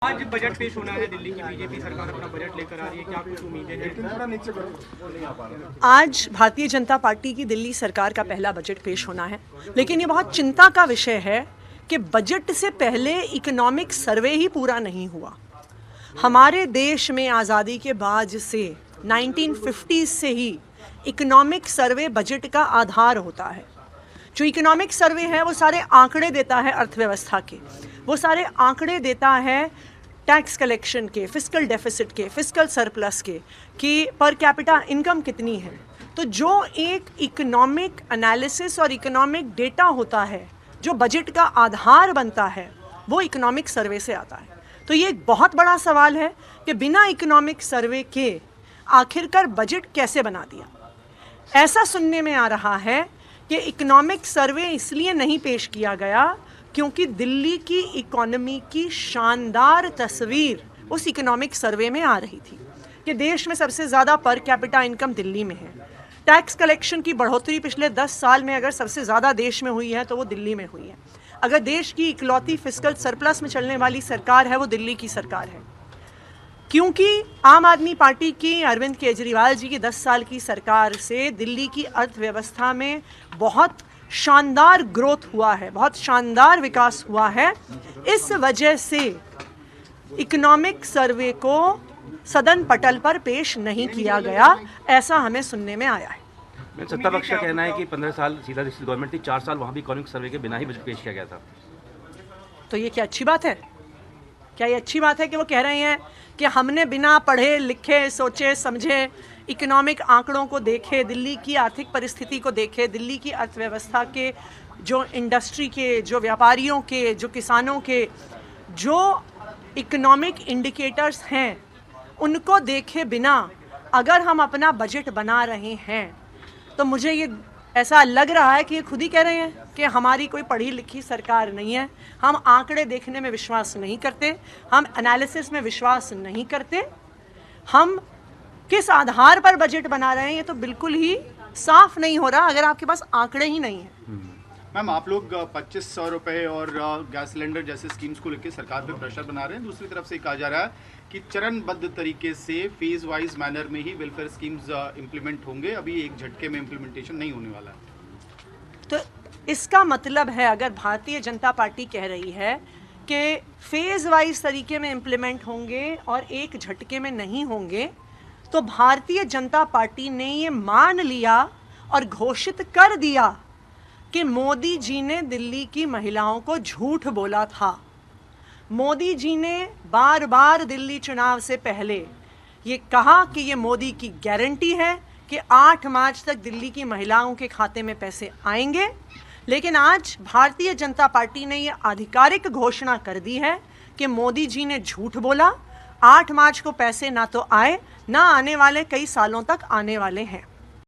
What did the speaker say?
आज बजट पेश होना है, दिल्ली की बीजेपी सरकार अपना बजट लेकर आ रही है, क्या कुछ उम्मीदें हैं? आज भारतीय जनता पार्टी की दिल्ली सरकार का पहला बजट पेश होना है, लेकिन ये बहुत चिंता का विषय है कि बजट से पहले इकोनॉमिक सर्वे ही पूरा नहीं हुआ। हमारे देश में आज़ादी के बाद से 1950 से ही इकोनॉमिक सर्वे बजट का आधार होता है। जो इकोनॉमिक सर्वे है वो सारे आंकड़े देता है अर्थव्यवस्था के, वो सारे आंकड़े देता है टैक्स कलेक्शन के, फिस्कल डेफिसिट के, फिस्कल सरप्लस के, कि पर कैपिटा इनकम कितनी है। तो जो एक इकोनॉमिक एनालिसिस और इकोनॉमिक डेटा होता है जो बजट का आधार बनता है, वो इकोनॉमिक सर्वे से आता है। तो ये एक बहुत बड़ा सवाल है कि बिना इकोनॉमिक सर्वे के आखिरकार बजट कैसे बना दिया। ऐसा सुनने में आ रहा है कि इकोनॉमिक सर्वे इसलिए नहीं पेश किया गया क्योंकि दिल्ली की इकोनॉमी की शानदार तस्वीर उस इकोनॉमिक सर्वे में आ रही थी कि देश में सबसे ज़्यादा पर कैपिटा इनकम दिल्ली में है। टैक्स कलेक्शन की बढ़ोतरी पिछले 10 साल में अगर सबसे ज़्यादा देश में हुई है तो वो दिल्ली में हुई है। अगर देश की इकलौती फिस्कल सरप्लस में चलने वाली सरकार है वो दिल्ली की सरकार है, क्योंकि आम आदमी पार्टी की अरविंद केजरीवाल जी की 10 साल की सरकार से दिल्ली की अर्थव्यवस्था में बहुत शानदार ग्रोथ हुआ है, बहुत शानदार विकास हुआ है। इस वजह से इकोनॉमिक सर्वे को सदन पटल पर पेश नहीं किया गया, ऐसा हमें सुनने में आया है। सत्ता पक्ष का कहना है कि 15 साल सीधा गवर्नमेंट थी, 4 साल वहाँ भी इकोनॉमिक सर्वे के बिना ही बजट पेश किया गया था। तो ये क्या अच्छी बात है? क्या ये अच्छी बात है कि वो कह रहे हैं कि हमने बिना पढ़े लिखे सोचे समझे इकोनॉमिक आंकड़ों को देखे, दिल्ली की आर्थिक परिस्थिति को देखे, दिल्ली की अर्थव्यवस्था के, जो इंडस्ट्री के, जो व्यापारियों के, जो किसानों के, जो इकोनॉमिक इंडिकेटर्स हैं उनको देखे बिना अगर हम अपना बजट बना रहे हैं तो मुझे ये ऐसा लग रहा है कि ये खुद ही कह रहे हैं कि हमारी कोई पढ़ी लिखी सरकार नहीं है, हम आंकड़े देखने में विश्वास नहीं करते, हम एनालिसिस में विश्वास नहीं करते, हम किस आधार पर बजट बना रहे हैं ये तो बिल्कुल ही साफ नहीं हो रहा अगर आपके पास आंकड़े ही नहीं हैं। मैम, आप लोग 2500 रुपये और गैस सिलेंडर जैसे स्कीम्स को लेकर सरकार पे प्रेशर बना रहे हैं। दूसरी तरफ से कहा जा रहा है कि चरणबद्ध तरीके से फेज वाइज मैनर में ही वेलफेयर स्कीम्स इम्प्लीमेंट होंगे, अभी एक झटके में इम्प्लीमेंटेशन नहीं होने वाला है। तो इसका मतलब है अगर भारतीय जनता पार्टी कह रही है कि फेज वाइज तरीके में इम्प्लीमेंट होंगे और एक झटके में नहीं होंगे, तो भारतीय जनता पार्टी ने ये मान लिया और घोषित कर दिया कि मोदी जी ने दिल्ली की महिलाओं को झूठ बोला था। मोदी जी ने बार बार दिल्ली चुनाव से पहले ये कहा कि ये मोदी की गारंटी है कि 8 मार्च तक दिल्ली की महिलाओं के खाते में पैसे आएंगे, लेकिन आज भारतीय जनता पार्टी ने ये आधिकारिक घोषणा कर दी है कि मोदी जी ने झूठ बोला। 8 मार्च को पैसे ना तो आए, ना आने वाले कई सालों तक आने वाले हैं।